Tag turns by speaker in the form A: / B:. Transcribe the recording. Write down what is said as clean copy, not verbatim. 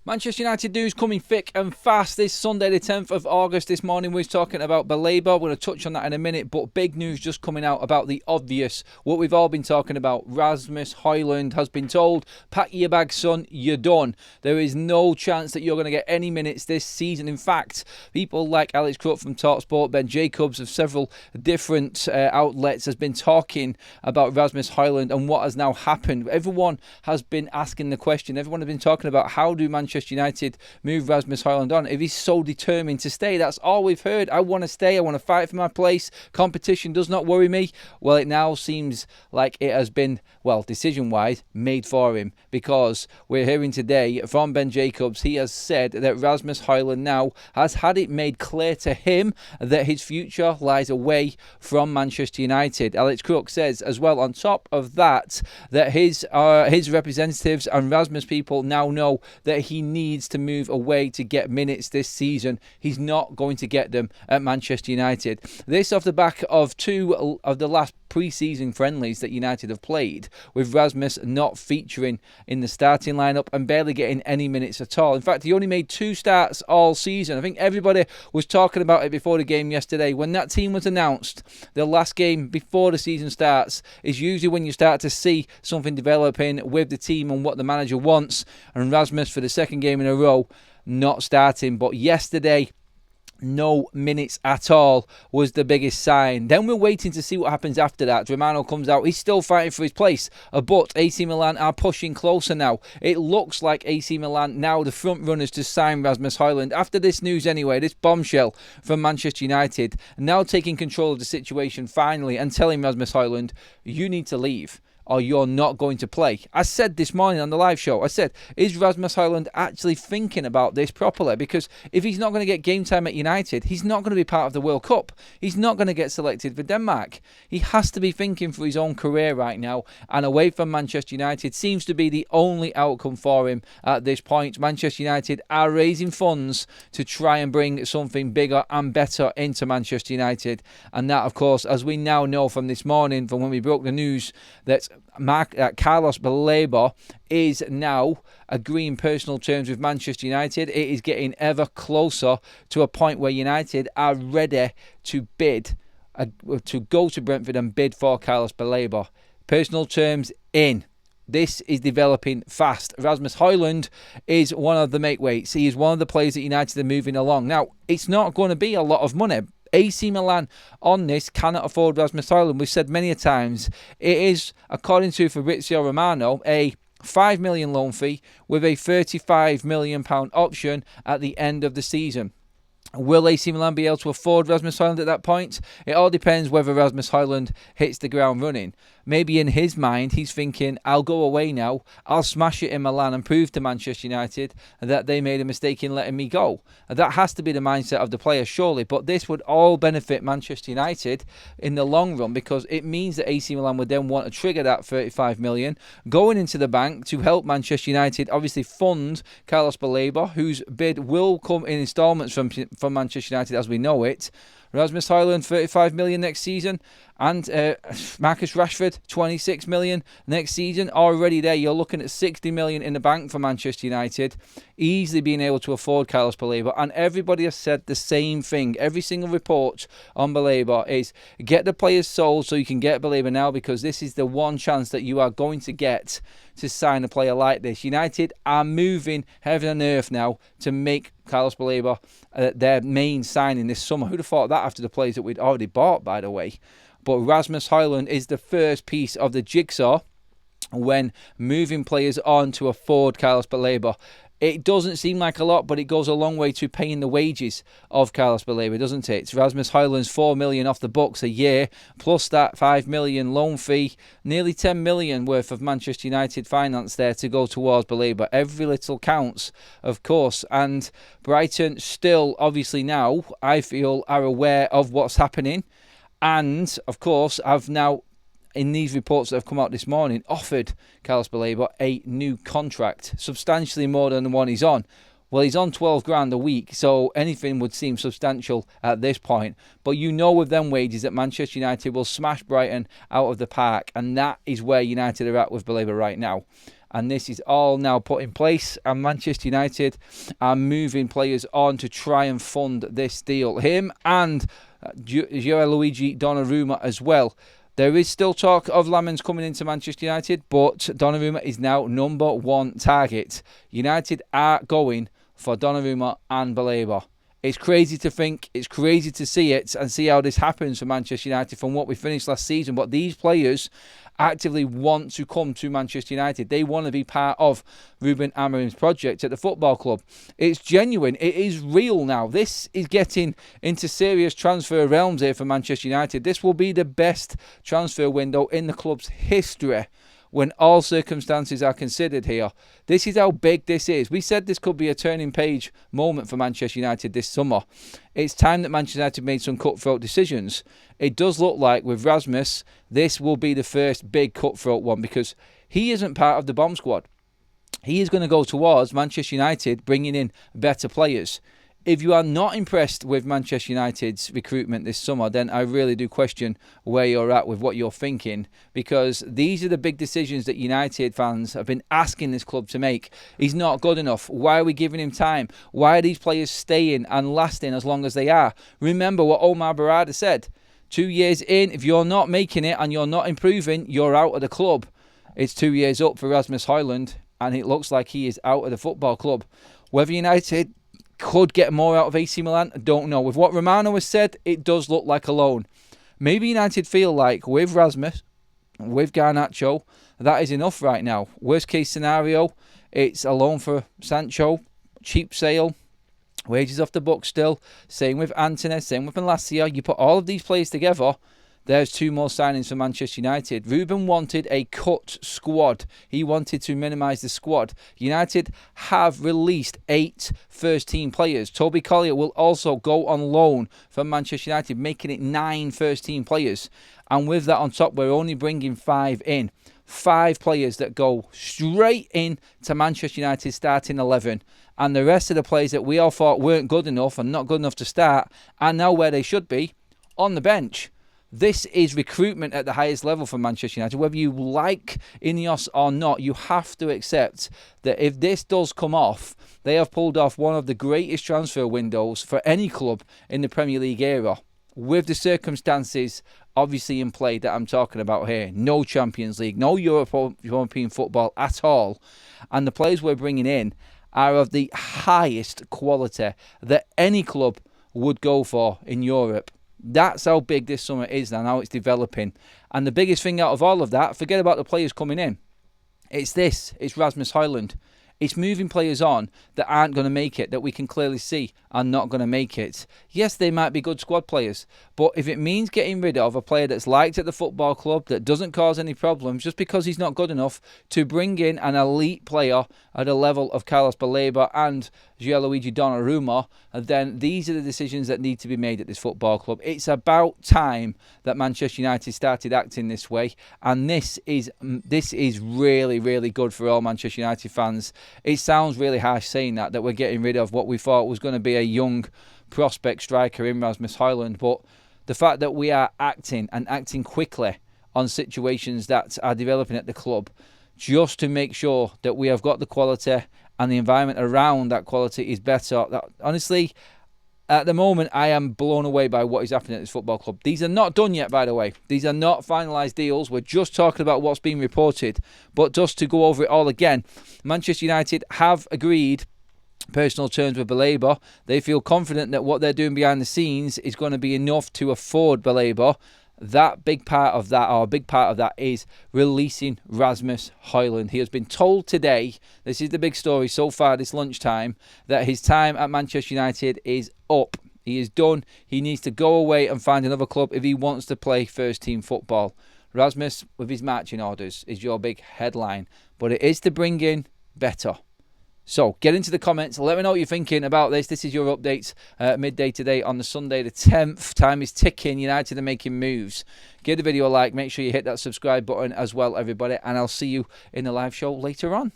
A: Manchester United news coming thick and fast this Sunday the 10th of August. This morning we was talking about Baleba. We're going to touch on that in a minute, but big news just coming out about the obvious, what we've all been talking about. Rasmus Hojlund has been told, pack your bags son, you're done. There is no chance that you're going to get any minutes this season. In fact, people like Alex Crook from TalkSport, Ben Jacobs of several different outlets has been talking about Rasmus Hojlund and what has now happened. Everyone has been asking the question, everyone has been talking about how do Manchester United move Rasmus Hojlund on if he's so determined to stay. That's all we've heard. I want to stay. I want to fight for my place. Competition does not worry me. Well, it now seems like it has been, well, decision-wise, made for him, because we're hearing today from Ben Jacobs, he has said that Rasmus Hojlund now has had it made clear to him that his future lies away from Manchester United. Alex Crook says as well, on top of that, that his representatives and Rasmus people now know that he needs to move away to get minutes this season. He's not going to get them at Manchester United. This off the back of two of the last pre-season friendlies that United have played, with Rasmus not featuring in the starting lineup and barely getting any minutes at all. In fact, he only made 2 starts all season. I think everybody was talking about it before the game yesterday. When that team was announced, the last game before the season starts is usually when you start to see something developing with the team and what the manager wants. And Rasmus, for the second game in a row, not starting. But yesterday, no minutes at all was the biggest sign. Then we're waiting to see what happens after that. Romano comes out. He's still fighting for his place. But AC Milan are pushing closer now. It looks like AC Milan now the front runners to sign Rasmus Hojlund. After this news anyway, this bombshell from Manchester United, now taking control of the situation finally and telling Rasmus Hojlund, you need to leave or you're not going to play. I said this morning on the live show, I said, is Rasmus Hojlund actually thinking about this properly? Because if he's not going to get game time at United, he's not going to be part of the World Cup. He's not going to get selected for Denmark. He has to be thinking for his own career right now, and away from Manchester United seems to be the only outcome for him at this point. Manchester United are raising funds to try and bring something bigger and better into Manchester United. And that, of course, as we now know from this morning, from when we broke the news, that Carlos Baleba is now agreeing personal terms with Manchester United. It is getting ever closer to a point where United are ready to bid, to go to Brentford and bid for Carlos Baleba. Personal terms in. This is developing fast. Rasmus Hojlund is one of the make-weights. He is one of the players that United are moving along. Now, it's not going to be a lot of money. AC Milan on this cannot afford Rasmus Hojlund. We've said many a times it is, according to Fabrizio Romano, a £5 million loan fee with a £35 million option at the end of the season. Will AC Milan be able to afford Rasmus Hojlund at that point? It all depends whether Rasmus Hojlund hits the ground running. Maybe in his mind, he's thinking, I'll go away now, I'll smash it in Milan and prove to Manchester United that they made a mistake in letting me go. And that has to be the mindset of the player, surely. But this would all benefit Manchester United in the long run, because it means that AC Milan would then want to trigger that 35 million going into the bank to help Manchester United obviously fund Carlos Baleba, whose bid will come in instalments from Manchester United as we know it. Rasmus Hojlund, 35 million next season, and Marcus Rashford, 26 million next season. Already there, you're looking at 60 million in the bank for Manchester United, easily being able to afford Carlos Baleba. And everybody has said the same thing. Every single report on Baleba is get the players sold so you can get Baleba now, because this is the one chance that you are going to get to sign a player like this. United are moving heaven and earth now to make Carlos Baleba their main signing this summer. Who'd have thought that after the players that we'd already bought, by the way? But Rasmus Hojlund is the first piece of the jigsaw when moving players on to afford Carlos Baleba. It doesn't seem like a lot, but it goes a long way to paying the wages of Carlos Baleba, doesn't it? Rasmus Hojlund's 4 million off the books a year, plus that 5 million loan fee, nearly 10 million worth of Manchester United finance there to go towards Baleba. Every little counts, of course. And Brighton still, obviously now, I feel, are aware of what's happening. And, of course, have now, in these reports that have come out this morning, offered Carlos Baleba a new contract, substantially more than the one he's on. Well, he's on 12 grand a week, so anything would seem substantial at this point. But you know with them wages that Manchester United will smash Brighton out of the park, and that is where United are at with Baleba right now. and this is all now put in place, and Manchester United are moving players on to try and fund this deal. Him and Gianluigi Donnarumma as well. There is still talk of Lamens coming into Manchester United, but Donnarumma is now #1 target. United are going for Donnarumma and Baleba. It's crazy to think, it's crazy to see it and see how this happens for Manchester United from what we finished last season. But these players actively want to come to Manchester United. They want to be part of Ruben Amorim's project at the football club. It's genuine. It is real now. This is getting into serious transfer realms here for Manchester United. This will be the best transfer window in the club's history when all circumstances are considered here. This is how big this is. We said this could be a turning page moment for Manchester United this summer. It's time that Manchester United made some cutthroat decisions. It does look like with Rasmus, this will be the first big cutthroat one, because he isn't part of the bomb squad. He is going to go towards Manchester United bringing in better players. If you are not impressed with Manchester United's recruitment this summer, then I really do question where you're at with what you're thinking, because these are the big decisions that United fans have been asking this club to make. He's not good enough. Why are we giving him time? Why are these players staying and lasting as long as they are? Remember what Omar Barada said. 2 years in, if you're not making it and you're not improving, you're out of the club. It's 2 years up for Rasmus Hojlund, and it looks like he is out of the football club. Whether United could get more out of AC Milan, I don't know. With what Romano has said, it does look like a loan. Maybe United feel like with Rasmus, with Garnacho, that is enough right now. Worst case scenario, it's a loan for Sancho, cheap sale, wages off the book still. Same with Antony, same with Malacia. You put all of these players together, there's 2 more signings for Manchester United. Ruben wanted a cut squad. He wanted to minimise the squad. United have released 8 first-team players. Toby Collier will also go on loan from Manchester United, making it 9 first-team players. And with that on top, we're only bringing 5 in. 5 players that go straight in to Manchester United starting 11. And the rest of the players that we all thought weren't good enough and not good enough to start are now where they should be, on the bench. This is recruitment at the highest level for Manchester United. Whether you like Ineos or not, you have to accept that if this does come off, they have pulled off one of the greatest transfer windows for any club in the Premier League era. With the circumstances obviously in play that I'm talking about here. No Champions League, no European football at all. And the players we're bringing in are of the highest quality that any club would go for in Europe. That's how big this summer is now, how it's developing. And the biggest thing out of all of that, forget about the players coming in. It's Rasmus Hojlund. It's moving players on that aren't going to make it, that we can clearly see are not going to make it. Yes, they might be good squad players, but if it means getting rid of a player that's liked at the football club, that doesn't cause any problems, just because he's not good enough, to bring in an elite player at a level of Carlos Baleba and Gianluigi Donnarumma, then these are the decisions that need to be made at this football club. It's about time that Manchester United started acting this way, and this is really, really good for all Manchester United fans. It sounds really harsh saying that we're getting rid of what we thought was going to be a young prospect striker in Rasmus Hojlund, but the fact that we are acting quickly on situations that are developing at the club, just to make sure that we have got the quality and the environment around that quality is better. Honestly, at the moment, I am blown away by what is happening at this football club. These are not done yet, by the way. These are not finalised deals. We're just talking about what's being reported. But just to go over it all again, Manchester United have agreed personal terms with Baleba. They feel confident that what they're doing behind the scenes is going to be enough to afford Baleba. A big part of that is releasing Rasmus Hojlund. He has been told today, this is the big story so far this lunchtime, that his time at Manchester United is up. He is done. He needs to go away and find another club if he wants to play first team football. Rasmus, with his marching orders, is your big headline. But it is to bring in better. So get into the comments. Let me know what you're thinking about this. This is your updates midday today on the Sunday the 10th. Time is ticking. United are making moves. Give the video a like. Make sure you hit that subscribe button as well, everybody. And I'll see you in the live show later on.